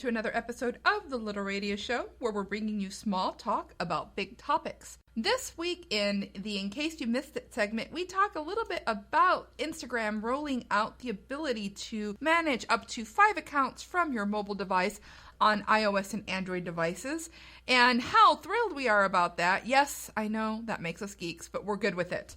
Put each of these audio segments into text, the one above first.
to another episode of the Little Radio Show, where we're bringing you small talk about big topics. This week in the In Case You Missed It segment, we talk a little bit about Instagram rolling out the ability to manage up to 5 accounts from your mobile device on iOS and Android devices, and how thrilled we are about that. Yes, I know that makes us geeks, but we're good with it.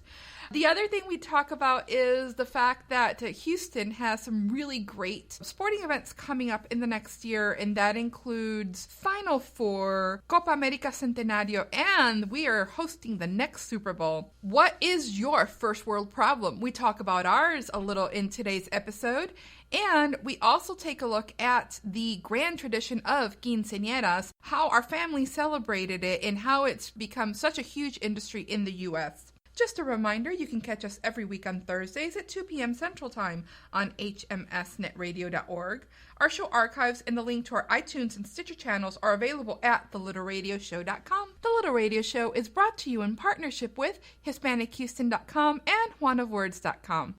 The other thing we talk about is the fact that Houston has some really great sporting events coming up in the next year, and that includes Final Four, Copa America Centenario, and we are hosting the next Super Bowl. What is your first world problem? We talk about ours a little in today's episode, and we also take a look at the grand tradition of Quinceañeras, how our family celebrated it, and how it's become such a huge industry in the U.S. Just a reminder, you can catch us every week on Thursdays at 2 p.m. Central Time on hmsnetradio.org. Our show archives and the link to our iTunes and Stitcher channels are available at thelittlradioshow.com. The Little Radio Show is brought to you in partnership with HispanicHouston.com and JuanOfWords.com.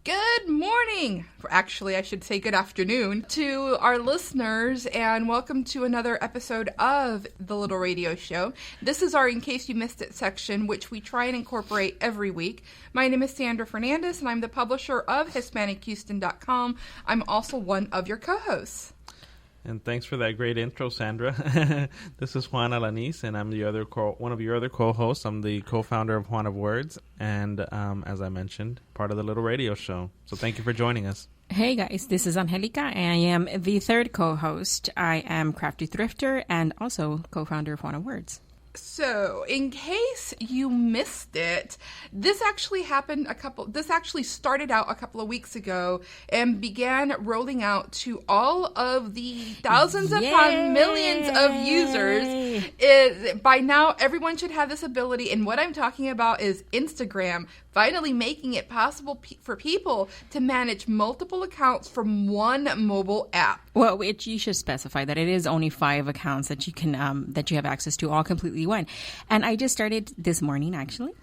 Good morning, actually I should say good afternoon, to our listeners, and welcome to another episode of The Little Radio Show. This is our In Case You Missed It section, which we try and incorporate every week. My name is Sandra Fernandez, and I'm the publisher of HispanicHouston.com. I'm also one of your co-hosts. And thanks for that great intro, Sandra. This is Juan Alanis, and I'm one of your other co-hosts. I'm the co-founder of Juan of Words, and as I mentioned, part of the Little Radio Show. So thank you for joining us. Hey guys, this is Anjelica, and I am the third co-host. I am Crafty Thrifter and also co-founder of Juan of Words. So, in case you missed it, this actually started out a couple of weeks ago and began rolling out to all of the thousands upon millions of users. By now, everyone should have this ability, and what I'm talking about is Instagram finally making it possible for people to manage multiple accounts from one mobile app. Well, you should specify that it is only 5 accounts that you can that you have access to, all completely one. And I just started this morning, actually.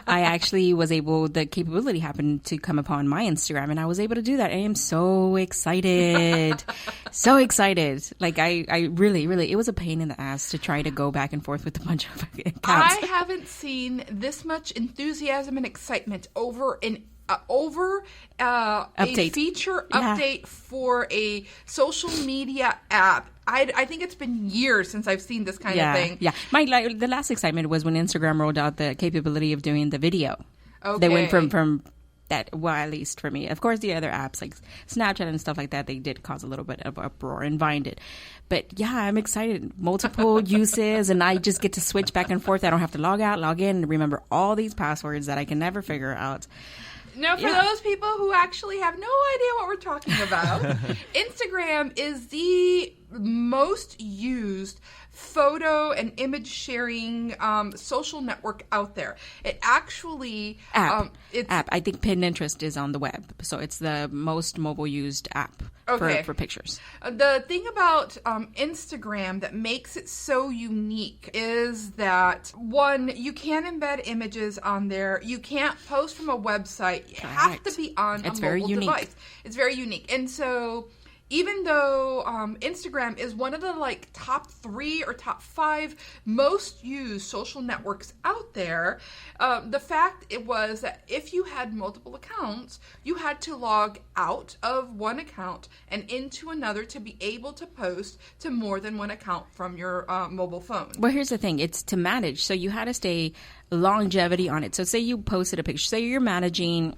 I actually was the capability happened to come upon my Instagram, and I was able to do that. I am so excited. So excited. Like, I really, it was a pain in the ass to try to go back and forth with a bunch of accounts. I haven't seen this much enthusiasm and excitement over a feature update for a social media app. I think it's been years since I've seen this kind of thing. Yeah, the last excitement was when Instagram rolled out the capability of doing the video. Okay. They went from that, well, at least for me. Of course, the other apps like Snapchat and stuff like that, they did cause a little bit of uproar, and Vine did. But yeah, I'm excited. Multiple uses, and I just get to switch back and forth. I don't have to log out, log in, and remember all these passwords that I can never figure out. Now, for those people who actually have no idea what we're talking about, Instagram is the most used photo and image sharing social network out there. It actually app. I think Pinterest is on the web, so it's the most mobile used app for pictures. The thing about Instagram that makes it so unique is that, one, you can embed images on there. You can't post from a website. You have to be on a mobile device. It's very unique. And so even though Instagram is one of the top 3 or top 5 most used social networks out there, the fact it was that if you had multiple accounts, you had to log out of one account and into another to be able to post to more than one account from your mobile phone. Well, here's the thing. It's to manage. So you had to stay longevity on it. So say you posted a picture. Say you're managing,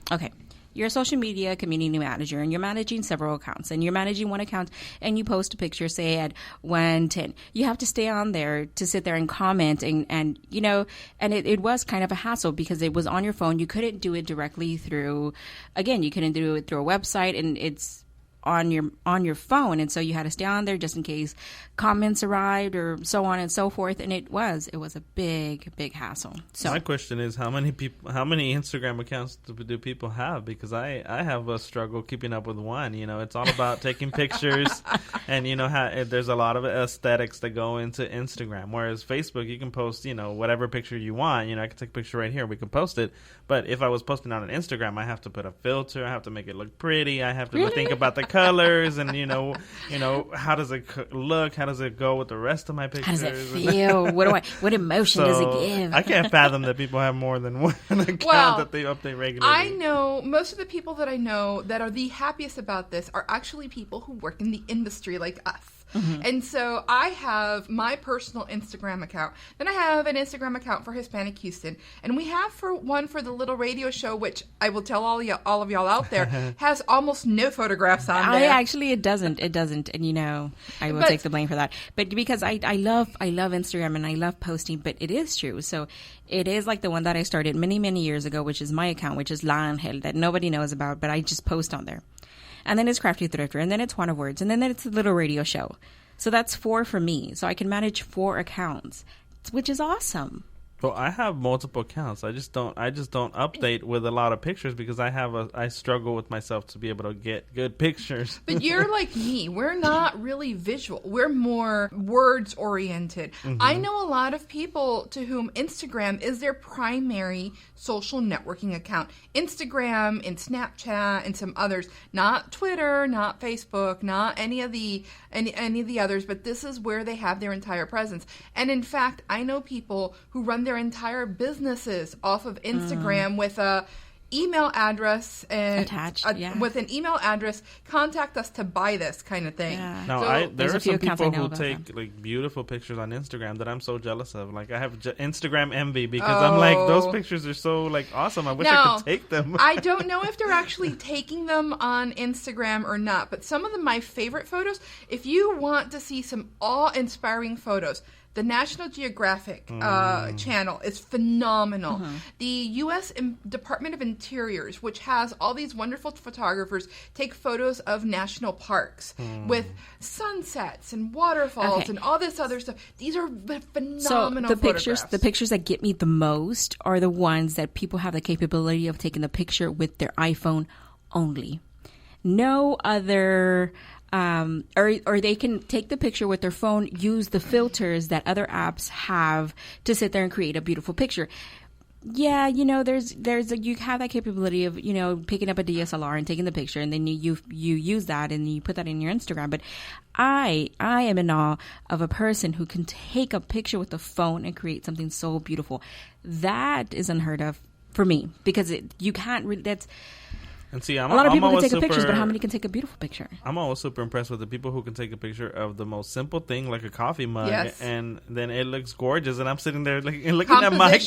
you're a social media community manager, and you're managing several accounts, and you're managing one account, and you post a picture, say at 1:10. You have to stay on there to sit there and comment, and it was kind of a hassle because it was on your phone. You couldn't do it directly through, you couldn't do it through a website, and it's on your phone, and so you had to stay on there just in case comments arrived or so on and so forth, and it was a big hassle. So my question is, how many Instagram accounts do people have? Because I have a struggle keeping up with one. It's all about taking pictures, and there's a lot of aesthetics that go into Instagram, whereas Facebook, you can post whatever picture you want. I can take a picture right here, we can post it. But if I was posting on an Instagram, I have to put a filter, I have to make it look pretty, I have to think about the colors and how does it look? How does it go with the rest of my pictures? How does it feel? What emotion does it give? I can't fathom that people have more than one account that they update regularly. I know most of the people that I know that are the happiest about this are actually people who work in the industry like us. Mm-hmm. And so I have my personal Instagram account. Then I have an Instagram account for Hispanic Houston. And we have one for the Little Radio Show, which I will tell all of y'all out there, has almost no photographs on there. It doesn't. And, I will take the blame for that. But because I love Instagram and I love posting, but it is true. So it is like the one that I started many, many years ago, which is my account, which is La Angel, that nobody knows about, but I just post on there. And then it's Crafty Thrifter, and then it's Juan of Words, and then it's the Little Radio Show. So that's 4 for me. So I can manage 4 accounts, which is awesome. Well, I have multiple accounts. I just don't update with a lot of pictures because I struggle with myself to be able to get good pictures. But you're like me. We're not really visual. We're more words oriented. Mm-hmm. I know a lot of people to whom Instagram is their primary social networking account. Instagram and Snapchat and some others. Not Twitter, not Facebook, not any of the others, but this is where they have their entire presence. And in fact, I know people who run their entire businesses off of Instagram with a email address and attached, with an email address, contact us to buy this kind of thing. Yeah. Now, there are some people who take like beautiful pictures on Instagram that I'm so jealous of. Like I have Instagram envy because I'm like, those pictures are so like awesome. I wish I could take them. I don't know if they're actually taking them on Instagram or not, but some of my favorite photos, if you want to see some awe-inspiring photos, the National Geographic channel is phenomenal. Mm-hmm. The U.S. Department of Interiors, which has all these wonderful photographers, take photos of national parks with sunsets and waterfalls and all this other stuff. These are phenomenal photographs. The pictures that get me the most are the ones that people have the capability of taking the picture with their iPhone only. No other... or they can take the picture with their phone, use the filters that other apps have to sit there and create a beautiful picture. Yeah, you have that capability of, picking up a DSLR and taking the picture, and then you use that and you put that in your Instagram. But I am in awe of a person who can take a picture with the phone and create something so beautiful. That is unheard of for me because you can't really. That's. And see, a lot of people can take pictures, but how many can take a beautiful picture? I'm always super impressed with the people who can take a picture of the most simple thing, like a coffee mug, and then it looks gorgeous. And I'm sitting there looking at my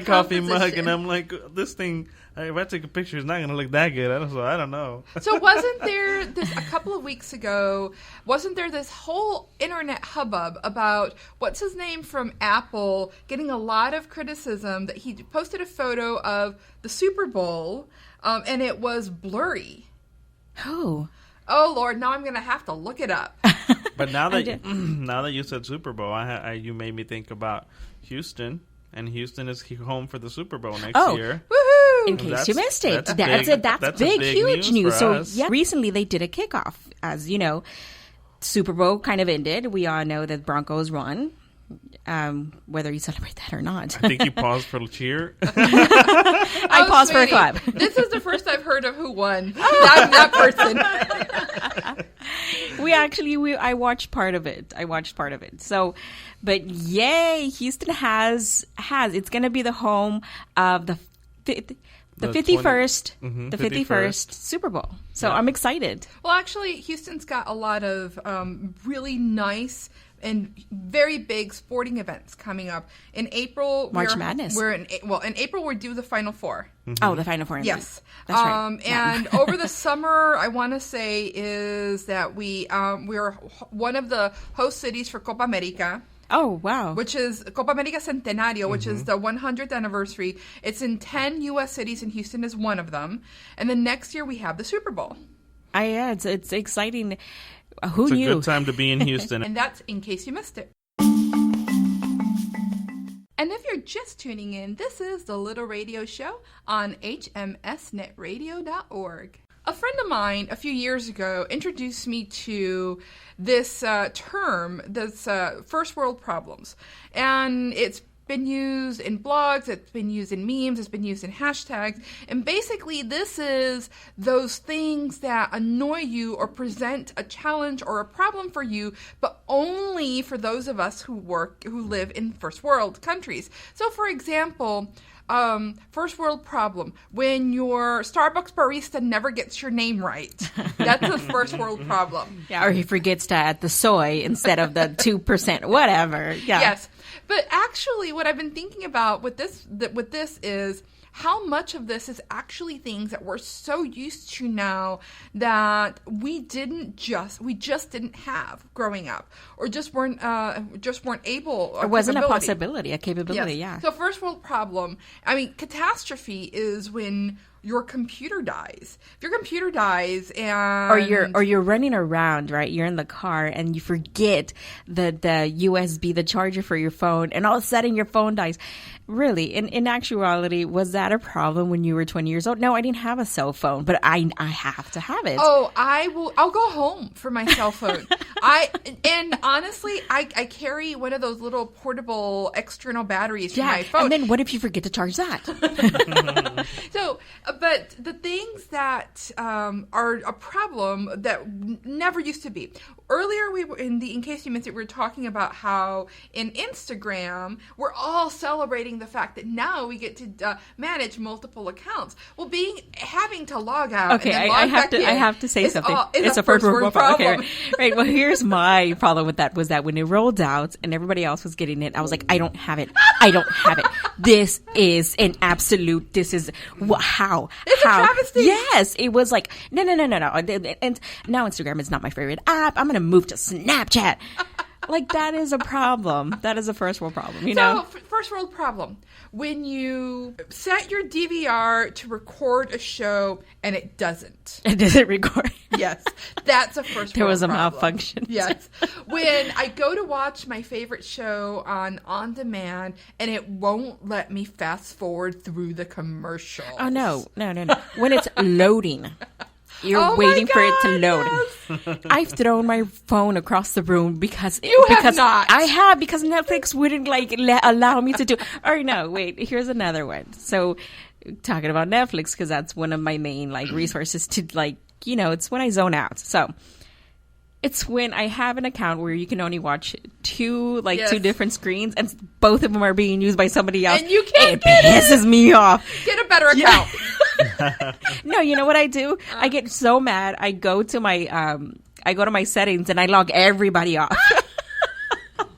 coffee mug, and I'm like, this thing. If I take a picture, it's not going to look that good. I don't know. So wasn't there a couple of weeks ago? Wasn't there this whole internet hubbub about what's his name from Apple getting a lot of criticism that he posted a photo of the Super Bowl, and it was blurry. Who? Oh Lord! Now I'm going to have to look it up. But now that you said Super Bowl, you made me think about Houston. And Houston is home for the Super Bowl next year. Woohoo! In case you missed it. That's big, huge news. So recently they did a kickoff. As you know, Super Bowl kind of ended. We all know that Broncos won. Whether you celebrate that or not. I think you paused for a cheer. I paused for a clap. This is the first I've heard of who won. That person. I watched part of it. So, but yay, Houston has it's going to be the home of the 51st Super Bowl. So I'm excited. Well, actually, Houston's got a lot of really nice and very big sporting events coming up in April. March Madness. In April we're due the Final Four. Mm-hmm. Oh, the Final Four. Yes, that's right. And over the summer, I want to say is that we're one of the host cities for Copa America. Oh, wow. Which is Copa America Centenario, which is the 100th anniversary. It's in 10 U.S. cities, and Houston is one of them. And then next year we have the Super Bowl. It's exciting. Who knew? It's a good time to be in Houston. And that's in case you missed it. And if you're just tuning in, this is the Little Radio Show on hmsnetradio.org. A friend of mine a few years ago introduced me to this term, this first world problems. And it's been used in blogs, it's been used in memes, it's been used in hashtags. And basically, this is those things that annoy you or present a challenge or a problem for you, but only for those of us who live in first world countries. So, for example, first world problem, when your Starbucks barista never gets your name right. That's a first world problem. Yeah, or he forgets to add the soy instead of the 2%, whatever. Yeah. Yes. But actually, what I've been thinking about with this is how much of this is actually things that we're so used to now that we just didn't have growing up, or just weren't able. It wasn't a possibility, a capability. Yes. Yeah. So first world problem. I mean, catastrophe is when your computer dies. If your computer dies and or you're running around, right? You're in the car and you forget the USB, the charger for your phone, and all of a sudden your phone dies. Really, in actuality, was that a problem when you were 20 years old? No, I didn't have a cell phone, but I have to have it. Oh, I'll go home for my cell phone. And honestly, I carry one of those little portable external batteries for my phone. And then what if you forget to charge that? So, but the things that are a problem that never used to be. Earlier, in case you missed it, we were talking about how in Instagram we're all celebrating the fact that now we get to manage multiple accounts. Well, having to log out. Okay, and then log back in I have to say something. It's a first world problem. Okay, right. Well, here's my problem with that was that when it rolled out and everybody else was getting it, I was like, I don't have it. I don't have it. This is an absolute. This is how. It's how? A travesty. Yes, it was like no. And now Instagram is not my favorite app. I'm gonna move to Snapchat. Like, that is a problem. That is a first world problem, you know? So, first world problem. When you set your DVR to record a show and it doesn't. It doesn't record. Yes. That's a first world problem. There was a malfunction. Yes. When I go to watch my favorite show on demand and it won't let me fast forward through the commercials. Oh, no. When it's loading. You're waiting for it to load. Yes. I've thrown my phone across the room because have not. I have, because Netflix wouldn't allow me to do. Or no, wait, here's another one. So talking about Netflix, because that's one of my main resources to it's when I zone out. So it's when I have an account where you can only watch two different screens, and both of them are being used by somebody else. And you can't It pisses me off. Get a better account. No, you know what I do? I get so mad. I go to my settings and I log everybody off.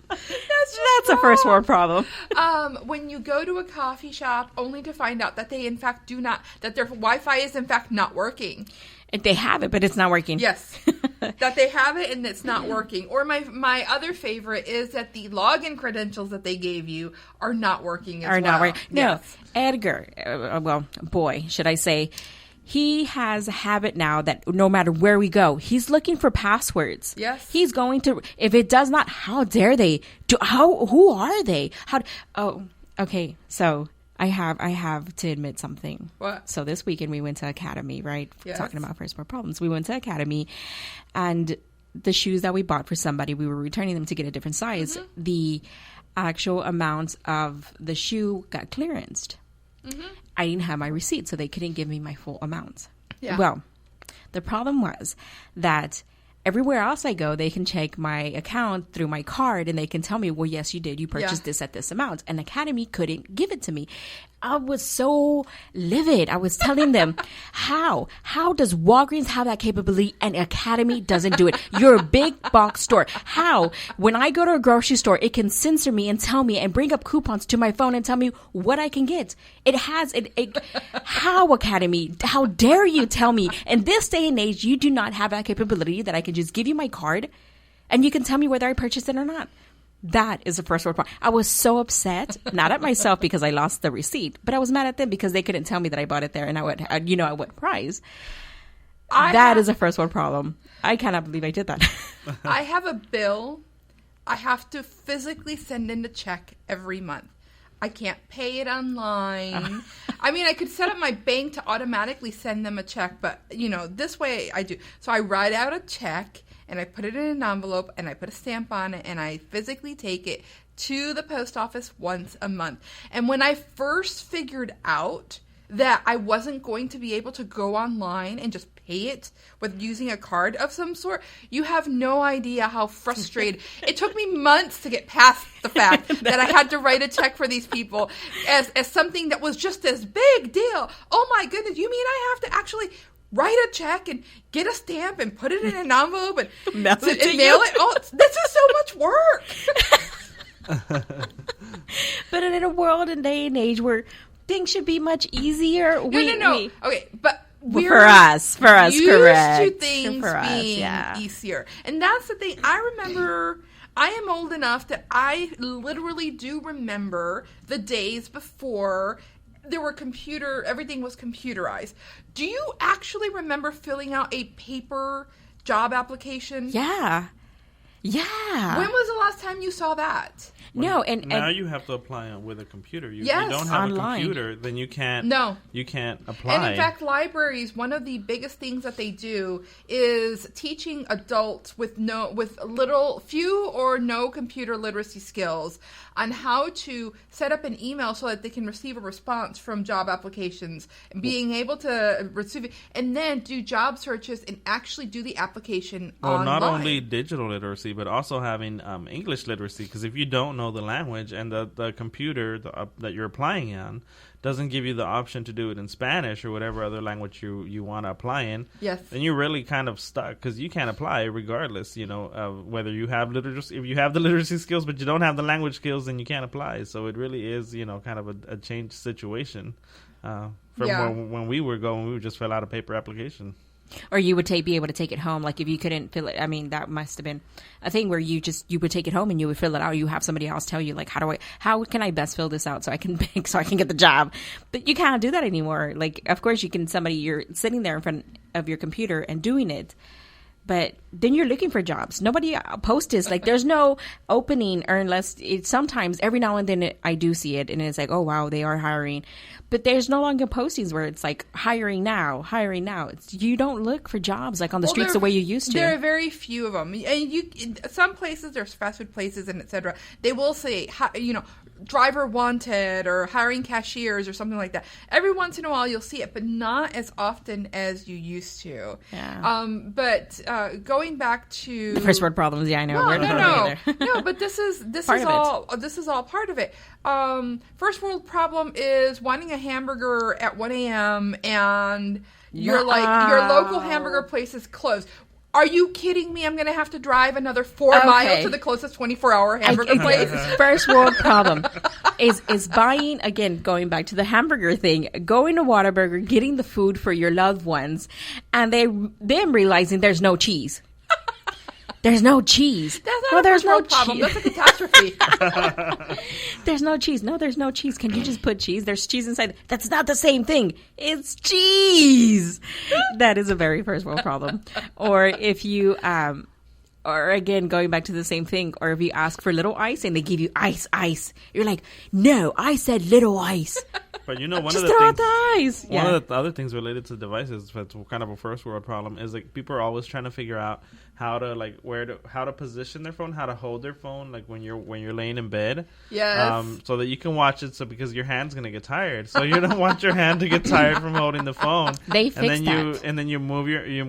That's a first world problem. When you go to a coffee shop only to find out that they in fact that their Wi-Fi is in fact not working. They have it, but it's not working. Yes. That they have it and it's not working. Or my other favorite is that the login credentials that they gave you are not working as well. Not working. No, yes. Edgar, boy, should I say, he has a habit now that no matter where we go, he's looking for passwords. Yes. He's going to, if it does not, how dare they? Who are they? Okay, so I have to admit something. What? So this weekend we went to Academy, right? Yes. Talking about first world problems. We went to Academy, and the shoes that we bought for somebody, we were returning them to get a different size. Mm-hmm. The actual amount of the shoe got clearanced. Mm-hmm. I didn't have my receipt, so they couldn't give me my full amount. Yeah. Well, the problem was that everywhere else I go, they can check my account through my card and they can tell me, well, yes, you did. You purchased this at this amount. And Academy couldn't give it to me. I was so livid. I was telling them, how does Walgreens have that capability and Academy doesn't do it? You're a big box store. How? When I go to a grocery store, it can censor me and tell me and bring up coupons to my phone and tell me what I can get. It has it. How, Academy? How dare you tell me in this day and age you do not have that capability that I can just give you my card and you can tell me whether I purchased it or not? That is the first world problem. I was so upset, not at myself because I lost the receipt, but I was mad at them because they couldn't tell me that I bought it there and at what price. That is a first world problem. I cannot believe I did that. I have a bill. I have to physically send in a check every month. I can't pay it online. I mean, I could set up my bank to automatically send them a check, but, this way I do. So I write out a check, and I put it in an envelope, and I put a stamp on it, and I physically take it to the post office once a month. And when I first figured out that I wasn't going to be able to go online and just pay it with using a card of some sort, you have no idea how frustrated. It took me months to get past the fact that I had to write a check for these people as something that was just this big deal. Oh my goodness, you mean I have to actually write a check and get a stamp and put it in an envelope and mail it? Oh, this is so much work. But in a world and day and age where things should be much easier. No. Okay, but we're for us, used correct. to things being easier. And that's the thing. I remember, I am old enough that I literally do remember the days before there were everything was computerized. Do you actually remember filling out a paper job application? Yeah. When was the last time you saw that? No, and now you have to apply with a computer. You yes, don't have online. a computer, then you can't. No, you can't apply. And in fact, libraries, one of the biggest things that they do is teaching adults with few or no computer literacy skills on how to set up an email so that they can receive a response from job applications, and being able to receive it, and then do job searches and actually do the application online. Not only digital literacy, but also having English literacy, because if you don't know the language and the computer that you're applying on doesn't give you the option to do it in Spanish or whatever other language you want to apply in, yes, then you're really kind of stuck, because you can't apply regardless, of whether you have literacy. If you have the literacy skills but you don't have the language skills, then you can't apply. So it really is, kind of a changed situation from when we were going. We would just fill out a paper application. Or you would be able to take it home. Like if you couldn't fill it, I mean, that must have been a thing where you would take it home and you would fill it out. You have somebody else tell you, like, how can I best fill this out so I can get the job? But you can't do that anymore. Like, of course you can, you're sitting there in front of your computer and doing it. But then you're looking for jobs. Nobody posts this. Like, there's no opening, or unless sometimes every now and then I do see it, and it's like, oh wow, they are hiring. But there's no longer postings where it's like hiring now. You don't look for jobs like on the streets the way you used to. There are very few of them. And some places, there's fast food places and etc. They will say, driver wanted or hiring cashiers or something like that. Every once in a while you'll see it, but not as often as you used to. Yeah. But going back to the first world problems, I know. No, but this is all part of it. First world problem is wanting a hamburger at 1 a.m. and your local hamburger place is closed. Are you kidding me? I'm going to have to drive another 4 miles to the closest 24-hour hamburger place. First world problem is buying, again, going back to the hamburger thing, going to Whataburger, getting the food for your loved ones, and them realizing there's no cheese. There's no cheese. That's not a world problem. That's a catastrophe. There's no cheese. No, there's no cheese. Can you just put cheese? There's cheese inside. That's not the same thing. It's cheese. That is a very first world problem. Or if you, or again, going back to the same thing, or if you ask for little ice and they give you ice. You're like, no, I said little ice. But one of the other things related to devices that's kind of a first world problem is like people are always trying to figure out how to how to position their phone, how to hold their phone, like when you're laying in bed. Yes. So that you can watch it. So because your hand's gonna get tired, so you don't want your hand to get tired from holding the phone. They fixed that. And then you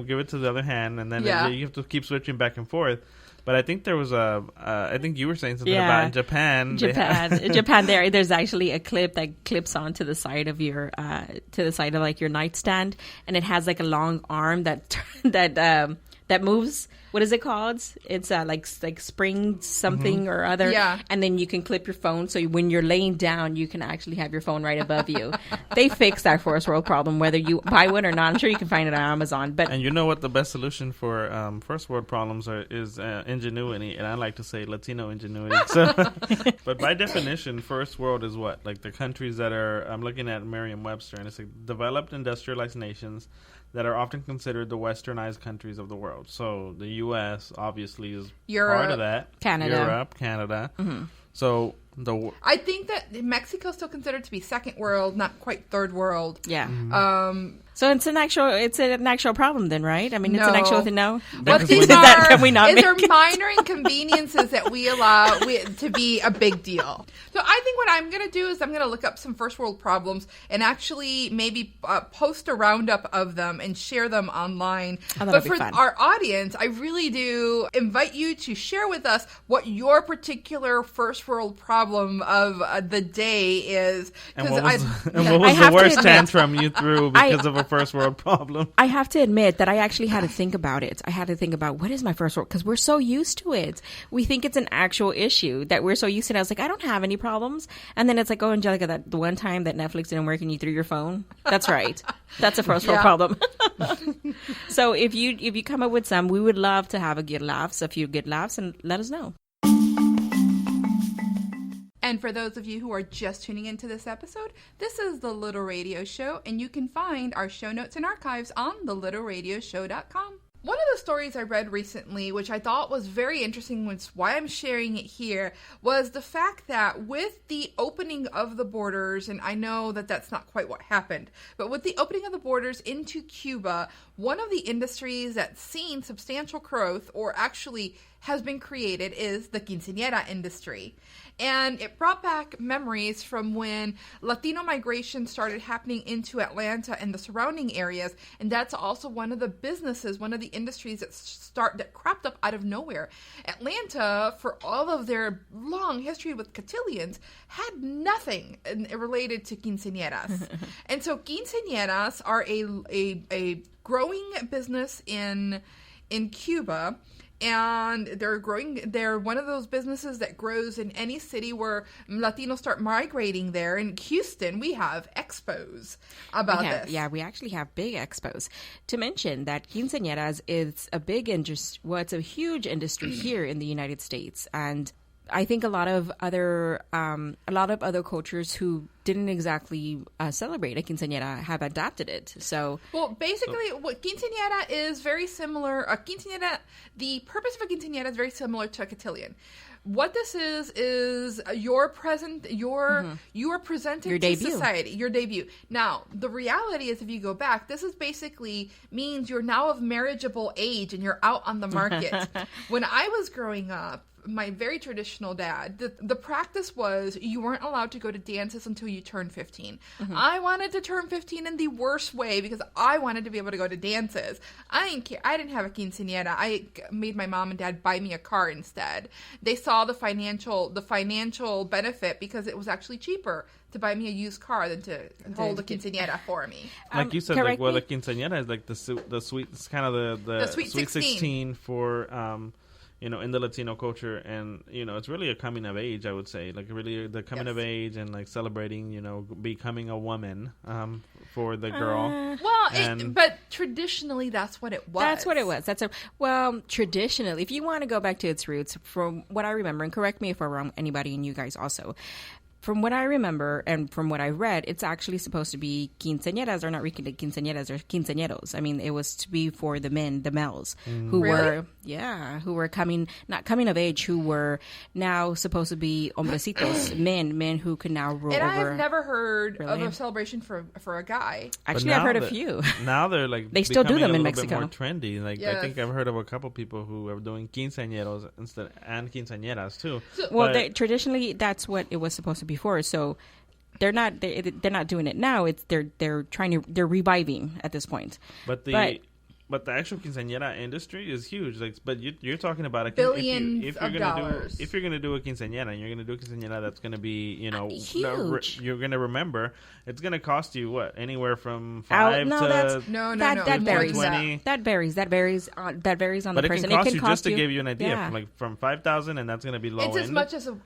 give it to the other hand, and then you have to keep switching back and forth. But I think there was I think you were saying something about Japan. Japan. There's actually a clip that clips onto the side of your, like your nightstand, and it has like a long arm that moves. What is it called? It's like spring something or other. Yeah. And then you can clip your phone, so when you're laying down, you can actually have your phone right above you. They fixed that first world problem, whether you buy one or not. I'm sure you can find it on Amazon. And you know what the best solution for first world problems is ingenuity, and I like to say Latino ingenuity. So, but by definition, first world is what? Like the countries that are, I'm looking at Merriam-Webster, and it's like developed industrialized nations that are often considered the westernized countries of the world. So the U.S. obviously is part of that. Canada. Mm-hmm. So I think that Mexico is still considered to be second world, not quite third world. Yeah. Mm-hmm. So it's an actual problem then, right? I mean, it's an No. actual thing now. What these Can we not make are it? minor inconveniences that we allow to be a big deal. So I think what I'm going to do is I'm going to look up some first world problems and actually maybe post a roundup of them and share them online. Oh, that'll but be for fun. our audience, I really do invite you to share with us what your particular first world problem of the day is. And what was I the have to worst admit- tantrum you threw because of a first world problem? I have to admit that I actually had to think about it. I had to think about what is my first world, because we're so used to it. We think it's an actual issue that we're so used to it. I was like, I don't have any problems. And then it's like, oh, Angelica, that the one time that Netflix didn't work and you threw your phone. That's right. That's a first world problem. So if you come up with some, we would love to have a few good laughs, and let us know. And for those of you who are just tuning into this episode, this is the Little Radio Show, and you can find our show notes and archives on thelittlradioshow.com. One of the stories I read recently, which I thought was very interesting, which is why I'm sharing it here, was the fact that with the opening of the borders, and I know that that's not quite what happened, but with the opening of the borders into Cuba, one of the industries that's seen substantial growth, or actually has been created, is the quinceañera industry. And it brought back memories from when Latino migration started happening into Atlanta and the surrounding areas. And that's also one of the businesses, one of the industries that cropped up out of nowhere. Atlanta, for all of their long history with cotillions, had nothing related to quinceañeras. And so quinceañeras are a growing business in Cuba. And they're one of those businesses that grows in any city where Latinos start migrating there. In Houston, we have expos about this. Yeah, we actually have big expos. To mention that quinceañeras is a big industry, well, it's a huge industry here in the United States. And I think a lot of other cultures who didn't exactly celebrate a quinceañera have adapted it. So, well, basically, what quinceañera is very similar. The purpose of a quinceañera is very similar to a cotillion. What this is you are presented Your to debut. society, your debut. Now, the reality is, if you go back, this is basically means you're now of marriageable age and you're out on the market. When I was growing up, my very traditional dad, the practice was you weren't allowed to go to dances until you turned 15. Mm-hmm. I wanted to turn 15 in the worst way because I wanted to be able to go to dances. I didn't care. I didn't have a quinceañera. I made my mom and dad buy me a car instead. They saw the financial benefit because it was actually cheaper to buy me a used car than to hold a quinceañera for me. Like you said, the quinceañera is like the sweet, it's kind of the sweet 16 for in the Latino culture, and it's really a coming of age, I would say, like really the coming of age and like celebrating, becoming a woman for the girl. But traditionally that's what it was. That's what it was. Traditionally, if you want to go back to its roots, from what I remember, and correct me if I'm wrong, anybody and you guys also. From what I remember and from what I read, it's actually supposed to be quinceañeras, or not really quinceañeras, or quinceañeros. I mean, it was to be for the men, the males, who were not coming of age, who were now supposed to be hombrecitos, men who could now rule over. And I've never heard of a celebration for a guy. Actually, I've heard a few. Now they're like they still do them in Mexico. More trendy. Like yes. I think I've heard of a couple people who are doing quinceañeros and quinceañeras too. Traditionally, that's what it was supposed to be for. So they're not doing it now. They're reviving at this point. But the actual quinceañera industry is huge. Like, but you're talking about billions of dollars. If you're gonna do a quinceañera, and you're gonna do a quinceañera that's gonna be huge. You're gonna remember it's gonna cost you what, anywhere from $5 to that varies. 20. That varies on the person. But it can cost you, just to give you an idea, from $5,000, and that's gonna be low. It's as much as a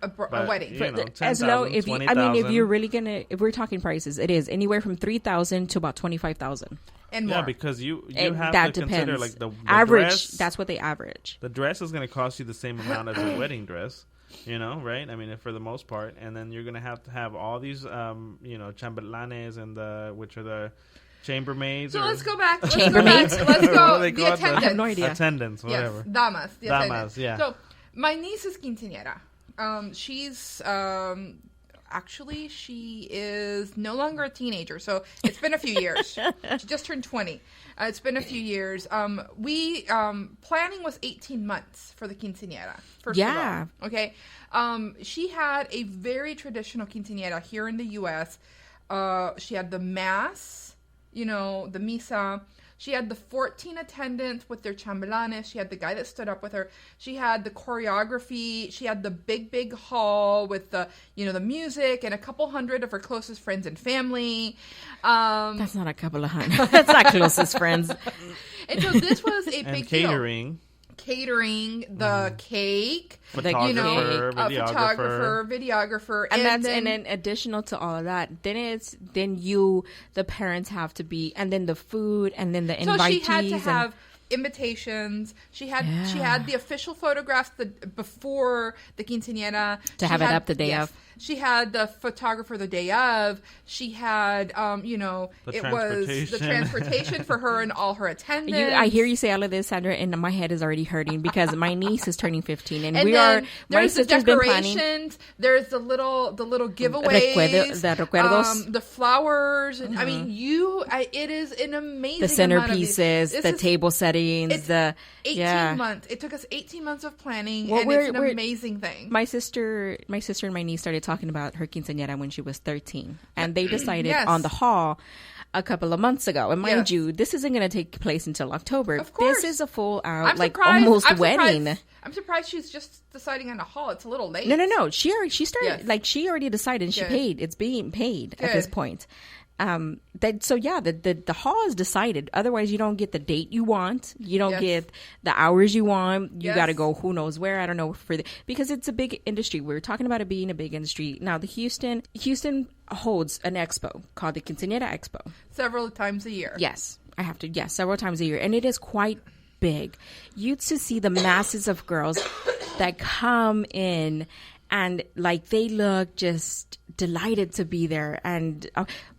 wedding. As low if you're really gonna, if we're talking prices, it is anywhere from $3,000 to about $25,000. And more. Yeah, because you have to consider like the average. Dress, that's what they average. The dress is going to cost you the same amount as a wedding dress, right? I mean, for the most part, and then you're going to have all these, chambelanes and which are the chambermaids. So let's go back. Let's Chambermaids. go. The attendants. I have no idea. Attendants, whatever. Yes, damas. Damas, yeah. So my niece is quinceañera. She's actually, she is no longer a teenager, so it's been a few years. She just turned 20. It's been a few years. Planning was 18 months for the quinceañera, first of all. Okay. She had a very traditional quinceañera here in the U.S. She had the mass, the misa. She had the 14 attendants with their chambelanes. She had the guy that stood up with her. She had the choreography. She had the big hall with the, the music and a couple hundred of her closest friends and family. That's not a couple of hundred. That's not closest friends. And so this was a big catering. deal. Catering, the cake, photographer, videographer, and then additional to all of that, the parents have to be, and then the food, and then the invitees. So she had to have invitations. She had the official photographs before the quinceañera to have it up the day of. She had the photographer the day of. She had, it was the transportation for her and all her attendants. I hear you say all of this, Sandra, and my head is already hurting because my niece is turning 15, and my sister's been planning. There's the little giveaways, recuerdos, the flowers. And, it is an amazing. The centerpieces, the table settings, the 18 months. It took us 18 months of planning, and it's an amazing thing. My sister and my niece started talking about her quinceañera when she was 13, and they decided on the hall a couple of months ago. And mind you, this isn't going to take place until October. Of course. This is a full out, almost wedding. I'm surprised she's just deciding on a hall. It's a little late. No. She started, she already decided, and she paid. It's being paid at this point. The hall is decided. Otherwise, you don't get the date you want. You don't get the hours you want. You got to go who knows where. I don't know because it's a big industry. We're talking about it being a big industry. Now, the Houston holds an expo called the Quinceañera Expo. Several times a year. Yes, several times a year, and it is quite big. You to see the masses of girls that come in, and they look just delighted to be there. And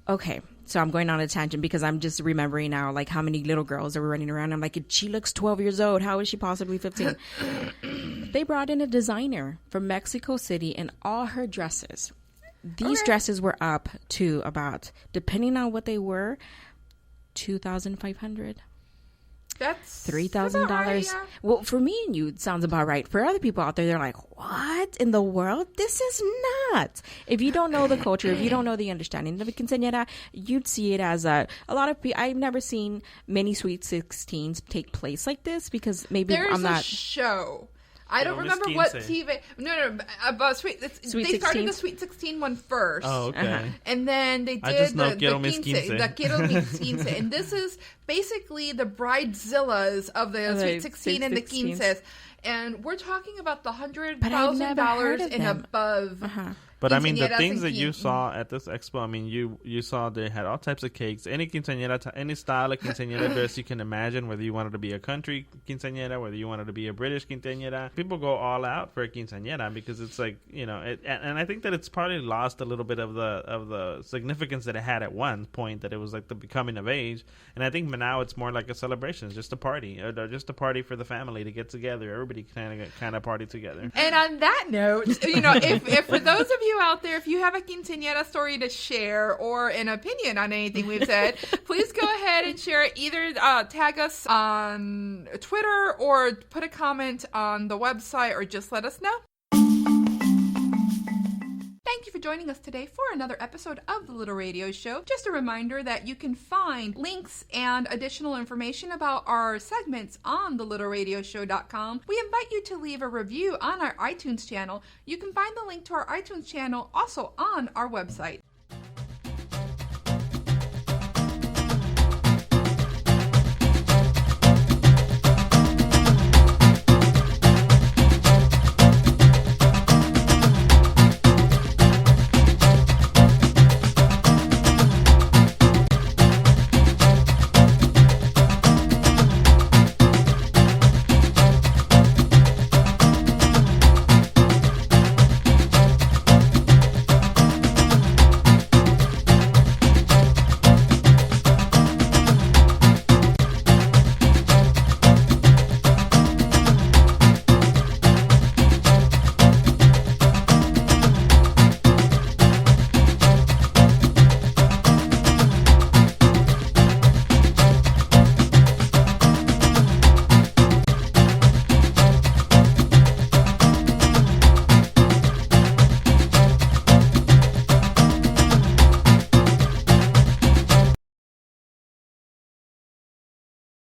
okay, so I'm going on a tangent because I'm just remembering now how many little girls are running around. I'm like, she looks 12 years old. How is she possibly 15? They brought in a designer from Mexico City, and all her dresses. These dresses were up to about, depending on what they were, $2,500. That's $3,000. Right, yeah. Well, for me and you, it sounds about right. For other people out there, they're like, what in the world? This is nuts. If you don't know the culture, if you don't know the understanding of the quinceañera, you'd see it as a lot of people. I've never seen many Sweet 16s take place like this because maybe I'm not. There's a show. I don't remember what TV. No, about Sweet. They 16? started the Sweet 16 one first. Oh, okay. And then they did the Quiero Mis Quince. And this is basically the bridezillas of the Sweet 16 and the Quinces. And we're talking about the $100,000 and above. But I mean, the things that you saw at this expo, I mean, you saw they had all types of cakes. Any quinceañera, any style of quinceañera dress you can imagine, whether you wanted to be a country quinceañera, whether you wanted to be a British quinceañera. People go all out for a quinceañera because it's and I think that it's probably lost a little bit of the significance that it had at one point, that it was like the becoming of age. And I think now it's more like a celebration. It's just a party, or just a party for the family to get together. Everybody kind of party together. And on that note, if for those of you out there, if you have a quinceañera story to share or an opinion on anything we've said, please go ahead and share it. Either tag us on Twitter or put a comment on the website, or just let us know. Thank you for joining us today for another episode of The Little Radio Show. Just a reminder that you can find links and additional information about our segments on thelittlradioshow.com. We invite you to leave a review on our iTunes channel. You can find the link to our iTunes channel also on our website.